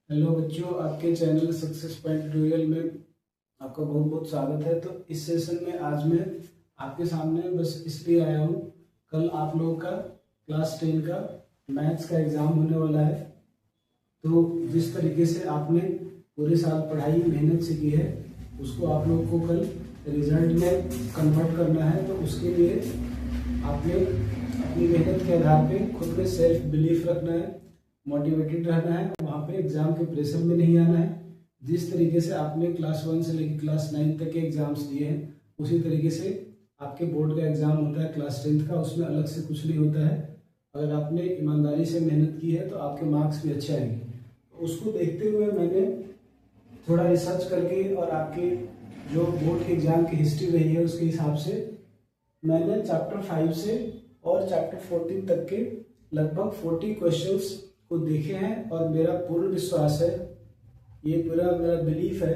Hello बच्चों, आपके channel success point tutorial में आपका बहुत बहुत स्वागत है। तो इस सेशन में आज मैं आपके सामने बस इसलिए आया हूँ, कल आप लोगों का क्लास 10 का मैथ्स का एग्ज़ाम होने वाला है। तो जिस तरीके से आपने पूरे साल पढ़ाई मेहनत से की है, उसको आप लोग को कल रिजल्ट में कन्वर्ट करना है। तो उसके लिए आपने अपनी मेहनत के आधार पे खुद में सेल्फ बिलीफ रखना है, मोटिवेटेड रहना है, वहाँ पे एग्जाम के प्रेशर में नहीं आना है। जिस तरीके से आपने क्लास 1 से लेकर क्लास 9 तक के एग्जाम्स दिए हैं, उसी तरीके से आपके बोर्ड का एग्जाम होता है क्लास 10th का। उसमें अलग से कुछ नहीं होता है। अगर आपने ईमानदारी से मेहनत की है तो आपके मार्क्स भी अच्छे आएंगे। तो उसको देखते हुए मैंने थोड़ा रिसर्च करके और आपके जो बोर्ड के एग्जाम की हिस्ट्री रही है उसके हिसाब से मैंने चैप्टर 5 से और चैप्टर 14 तक के लगभग 40 क्वेश्चंस को देखे हैं। और मेरा पूर्ण विश्वास है, ये पूरा मेरा बिलीफ है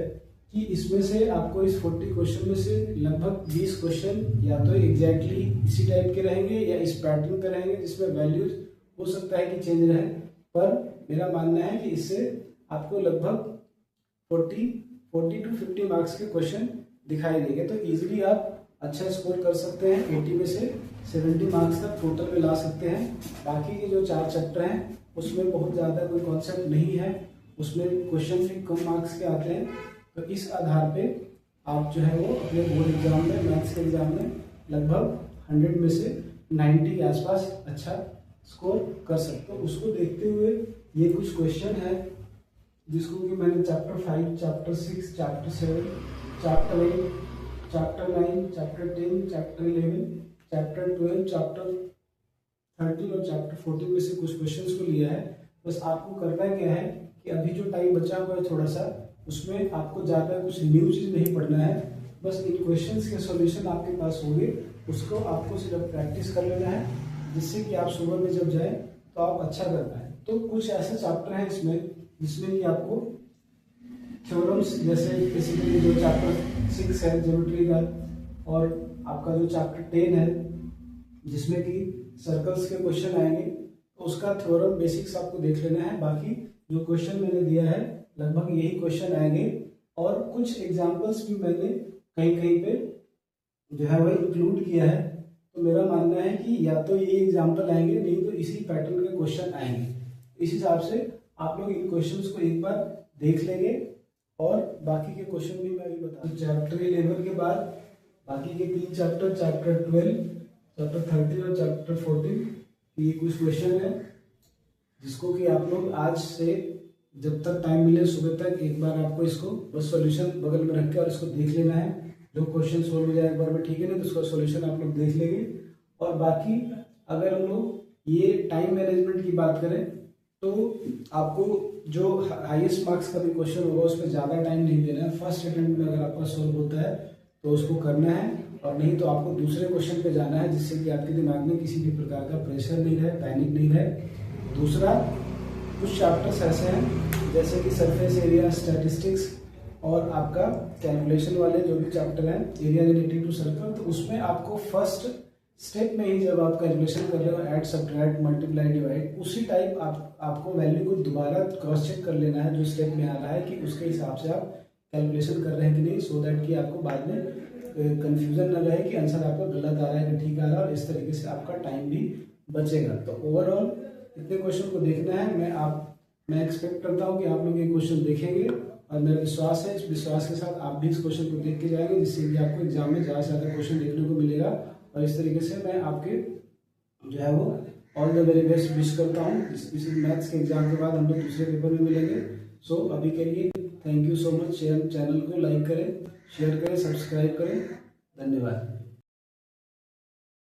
कि इसमें से आपको इस 40 क्वेश्चन में से लगभग 20 क्वेश्चन या तो एग्जैक्टली इसी टाइप के रहेंगे या इस पैटर्न के रहेंगे, जिसमें वैल्यूज हो सकता है कि चेंज रहे। पर मेरा मानना है कि इससे आपको लगभग 40 टू 50 मार्क्स के क्वेश्चन दिखाई देंगे। तो इजीली आप अच्छा स्कोर कर सकते हैं, 80 में से 70 मार्क्स तक टोटल में ला सकते हैं। बाकी के जो 4 चैप्टर हैं उसमें बहुत ज़्यादा कोई कॉन्सेप्ट नहीं है, उसमें क्वेश्चन भी कम मार्क्स के आते हैं। तो इस आधार पे आप जो है वो अपने बोर्ड एग्जाम में, मैथ्स के एग्जाम में लगभग 100 में से 90 के आसपास अच्छा स्कोर कर सकते हो। उसको देखते हुए ये कुछ क्वेश्चन है जिसको कि मैंने chapter 5, chapter 6, chapter 7, chapter 8, chapter 9, chapter 10, chapter 11, chapter 12, chapter 13 और चैप्टर 14 में से कुछ क्वेश्चंस को लिया है। बस आपको करना क्या है कि अभी जो टाइम बचा हुआ है थोड़ा सा, उसमें आपको ज़्यादा कुछ न्यू चीज़ नहीं पढ़ना है। बस इन क्वेश्चंस के सॉल्यूशन आपके पास होंगे, उसको आपको सिर्फ प्रैक्टिस कर लेना है, जिससे कि आप सुबह में जब जाए तो आप अच्छा कर पाए। तो कुछ ऐसे चैप्टर हैं इसमें जिसमें कि आपको थ्योरम्स, जैसे बेसिकली जो चैप्टर 6 है ज्योमेट्री का, और आपका जो चैप्टर 10 है जिसमें कि सर्कल्स के क्वेश्चन आएंगे, तो उसका थ्योरम बेसिक्स आपको देख लेना है। बाकी जो क्वेश्चन मैंने दिया है लगभग यही क्वेश्चन आएंगे, और कुछ एग्जांपल्स भी मैंने कहीं कहीं पे जो है वह इंक्लूड किया है। तो मेरा मानना है कि या तो ये एग्जाम्पल आएंगे, नहीं तो इसी पैटर्न के क्वेश्चन आएंगे। इस हिसाब से आप लोग इन क्वेश्चंस को एक बार देख लेंगे, और बाकी के क्वेश्चन भी मैं अभी बता दूं। चैप्टर 11 के बाद बाकी के 3 चैप्टर, चैप्टर 12, चैप्टर 13 और चैप्टर 14, ये कुछ क्वेश्चन है जिसको कि आप लोग आज से जब तक टाइम मिले सुबह तक एक बार आपको इसको बस सॉल्यूशन बगल में रख के और इसको देख लेना है। जो क्वेश्चन सोल्व हो जाए एक बार में, ठीक है ना, तो उसका सॉल्यूशन आप लोग देख लेंगे। और बाकी अगर हम लोग ये टाइम मैनेजमेंट की बात करें तो आपको जो हाईएस्ट मार्क्स का भी क्वेश्चन होगा उस पर ज़्यादा टाइम नहीं देना है। फर्स्ट अटेम्प्ट में अगर आपका सोल्व होता है तो उसको करना है, और नहीं तो आपको दूसरे क्वेश्चन पे जाना है, जिससे कि आपके दिमाग में किसी भी प्रकार का प्रेशर नहीं रहे, पैनिक नहीं रहे। दूसरा, कुछ चैप्टर्स ऐसे हैं जैसे कि सरफेस एरिया, स्टैटिस्टिक्स और आपका कैलकुलेशन वाले जो भी चैप्टर हैं, एरिया रिलेटेड टू सर्कल, तो उसमें आपको फर्स्ट स्टेप में ही जब आप कैलकुलेशन कर रहे हो, ऐड, सब्ट्रैक्ट, मल्टीप्लाई, डिवाइड, उसी टाइप आपको वैल्यू को दोबारा क्रॉस चेक कर लेना है जो स्टेप में आ रहा है, कि उसके हिसाब से आप कैलकुलेशन कर रहे हैं कि नहीं, सो दैट कि आपको बाद में कंफ्यूजन न रहे कि आंसर आपका गलत आ रहा है कि ठीक आ रहा है, और इस तरीके से आपका टाइम भी बचेगा। तो ओवरऑल इतने क्वेश्चन को देखना है। मैं एक्सपेक्ट करता हूँ कि आप लोग ये क्वेश्चन देखेंगे, और मेरा विश्वास है, इस विश्वास के साथ आप भी इस क्वेश्चन को देख के जाएंगे, जिससे कि आपको एग्जाम में ज़्यादा से ज़्यादा क्वेश्चन देखने को मिलेगा। और इस तरीके से मैं आपके जो है वो all the very best wish करता हूँ। इस मैथ्स के एग्जाम के बाद हम लोग दूसरे पेपर में मिलेंगे। सो अभी के लिए thank you so much. Channel को लाइक करें, शेयर करें, सब्सक्राइब करें। धन्यवाद।